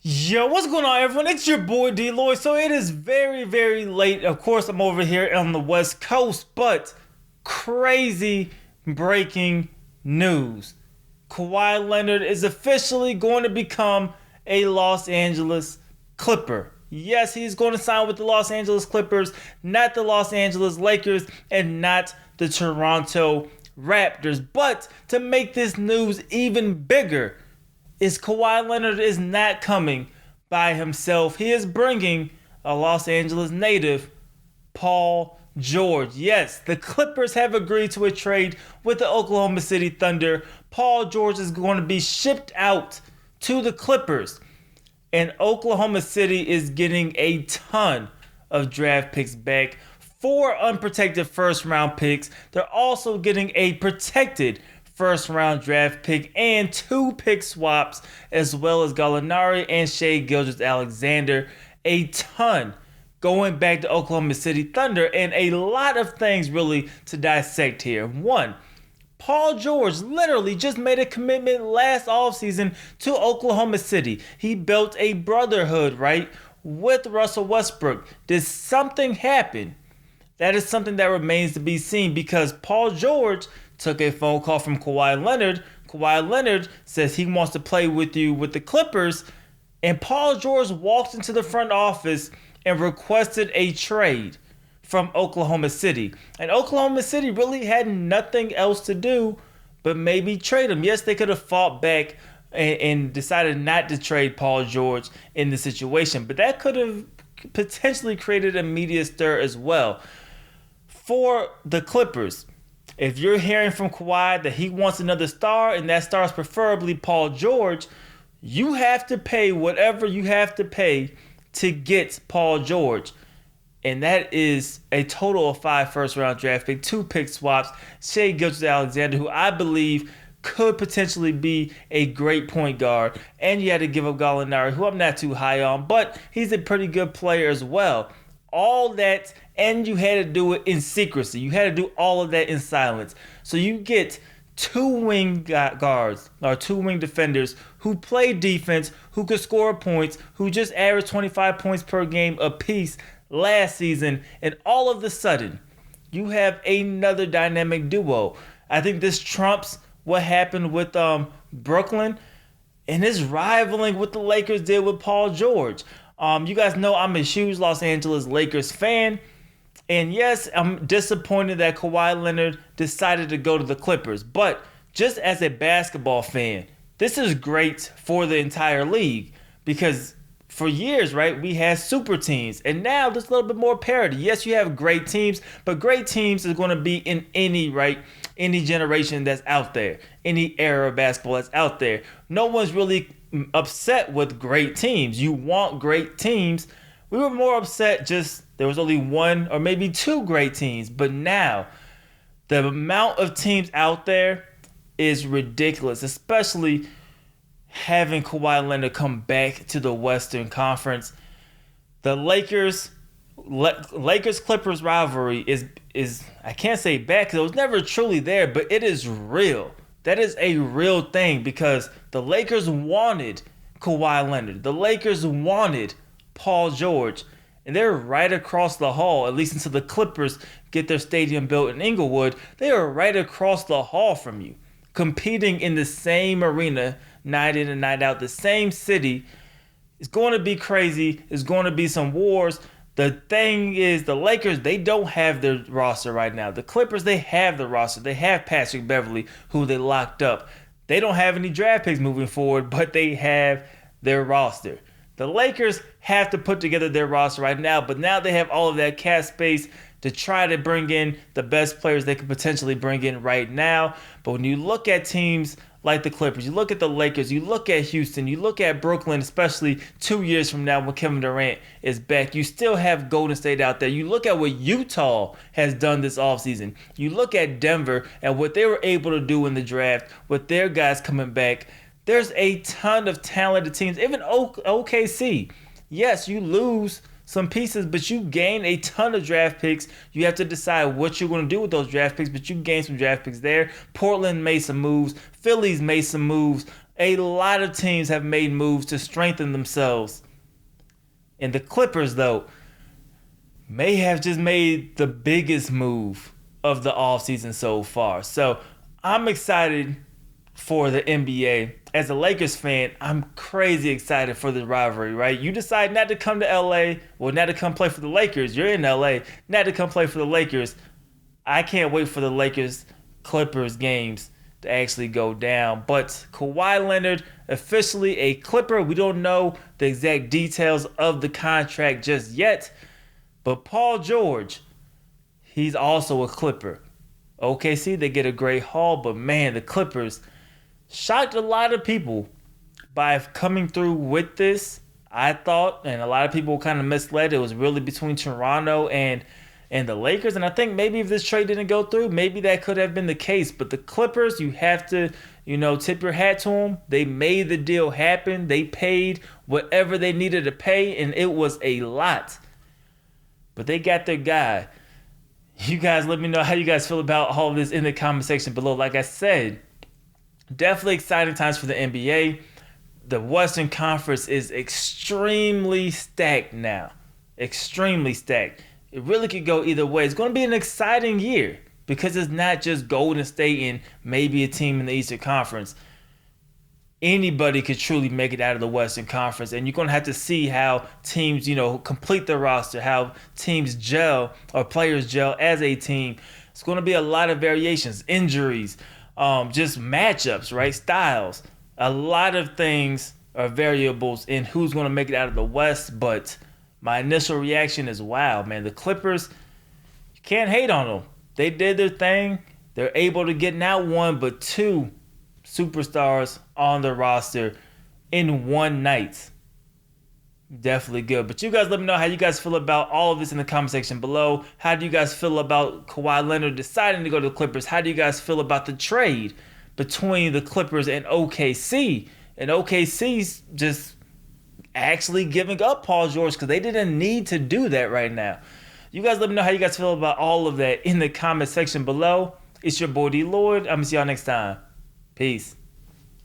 Yo, what's going on, everyone? It's your boy DLloyd. So it is very, very late. Of course, I'm over here on the West Coast, but crazy breaking news. Kawhi Leonard is officially going to become a Los Angeles Clipper. Yes, he's going to sign with the Los Angeles Clippers, not the Los Angeles Lakers, and not the Toronto Raptors. But to make this news even bigger, is Kawhi Leonard is not coming by himself. He is bringing a Los Angeles native, Paul George. Yes, the Clippers have agreed to a trade with the Oklahoma City Thunder. Paul George is going to be shipped out to the Clippers. And Oklahoma City is getting a ton of draft picks back. 4 unprotected first round picks. They're also getting a protected first round draft pick and 2 pick swaps, as well as Gallinari and Shai Gilgeous-Alexander. A ton going back to Oklahoma City Thunder, and a lot of things really to dissect here. One, Paul George literally just made a commitment last offseason to Oklahoma City. He built a brotherhood, right, with Russell Westbrook. Did something happen? That is something that remains to be seen, because Paul George took a phone call from Kawhi Leonard. Kawhi Leonard says he wants to play with you with the Clippers, and Paul George walked into the front office and requested a trade from Oklahoma City. And Oklahoma City really had nothing else to do but maybe trade him. Yes, they could have fought back and decided not to trade Paul George in the situation, but that could have potentially created a media stir as well. For the Clippers, if you're hearing from Kawhi that he wants another star, and that star is preferably Paul George, you have to pay whatever you have to pay to get Paul George. And that is a total of 5 first-round draft picks, 2 pick swaps, Shai Gilgeous-Alexander, who I believe could potentially be a great point guard. And you had to give up Gallinari, who I'm not too high on, but he's a pretty good player as well. All that, and you had to do it in secrecy. You had to do all of that in silence. So you get 2 wing guards, or 2 wing defenders who play defense, who could score points, who just averaged 25 points per game apiece last season, and all of a sudden, you have another dynamic duo. I think this trumps what happened with Brooklyn, and is rivaling what the Lakers did with Paul George. You guys know I'm a huge Los Angeles Lakers fan. And yes, I'm disappointed that Kawhi Leonard decided to go to the Clippers. But just as a basketball fan, this is great for the entire league. Because for years, right, we had super teams. And now there's a little bit more parity. Yes, you have great teams, but great teams is going to be in any generation that's out there. Any era of basketball that's out there. No one's really upset with great teams. You want great teams. We were more upset just there was only 1 or maybe 2 great teams. But now, the amount of teams out there is ridiculous, especially having Kawhi Leonard come back to the Western Conference. The Lakers-Clippers rivalry is I can't say back because it was never truly there, but it is real. That is a real thing, because the Lakers wanted Kawhi Leonard. The Lakers wanted Paul George. And they're right across the hall, at least until the Clippers get their stadium built in Inglewood. They are right across the hall from you, competing in the same arena, night in and night out, the same city. It's going to be crazy. It's going to be some wars. The thing is, the Lakers, they don't have their roster right now. The Clippers, they have the roster. They have Patrick Beverley, who they locked up. They don't have any draft picks moving forward, but they have their roster. The Lakers have to put together their roster right now, but now they have all of that cap space to try to bring in the best players they could potentially bring in right now. But when you look at teams like the Clippers, you look at the Lakers, you look at Houston, you look at Brooklyn, especially 2 years from now when Kevin Durant is back, you still have Golden State out there. You look at what Utah has done this offseason. You look at Denver and what they were able to do in the draft with their guys coming back. There's a ton of talented teams. Even OKC. Yes, you lose some pieces, but you gain a ton of draft picks. You have to decide what you're going to do with those draft picks, but you gain some draft picks there. Portland made some moves. Philly's made some moves. A lot of teams have made moves to strengthen themselves. And the Clippers, though, may have just made the biggest move of the offseason so far. So I'm excited for the NBA. As a Lakers fan, I'm crazy excited for the rivalry, right? You decide not to come to LA, well, not to come play for the Lakers. You're in LA, not to come play for the Lakers. I can't wait for the Lakers Clippers games to actually go down. But Kawhi Leonard, officially a Clipper. We don't know the exact details of the contract just yet. But Paul George, he's also a Clipper. OKC, they get a great haul, but man, the Clippers shocked a lot of people by coming through with this. I thought, and a lot of people kind of misled, it was really between Toronto and the Lakers. And I think maybe if this trade didn't go through, maybe that could have been the case. But the Clippers, you have to, tip your hat to them. They made the deal happen. They paid whatever they needed to pay, and it was a lot. But they got their guy. You guys let me know how you guys feel about all of this in the comment section below. Like I said, definitely exciting times for the NBA. The Western Conference is extremely stacked now. Extremely stacked. It really could go either way. It's going to be an exciting year because it's not just Golden State and maybe a team in the Eastern Conference. Anybody could truly make it out of the Western Conference, and you're going to have to see how teams, complete their roster, how teams gel or players gel as a team. It's going to be a lot of variations, injuries, just matchups, right? Styles. A lot of things are variables in who's going to make it out of the West, but my initial reaction is, wow, man, the Clippers, you can't hate on them. They did their thing. They're able to get not one, but two superstars on the roster in one night. Definitely good. But you guys let me know how you guys feel about all of this in the comment section below. How do you guys feel about Kawhi Leonard deciding to go to the Clippers? How do you guys feel about the trade between the Clippers and OKC? And OKC's just actually giving up Paul George because they didn't need to do that right now. You guys let me know how you guys feel about all of that in the comment section below. It's your boy DLloyd. I'm going to see y'all next time. Peace.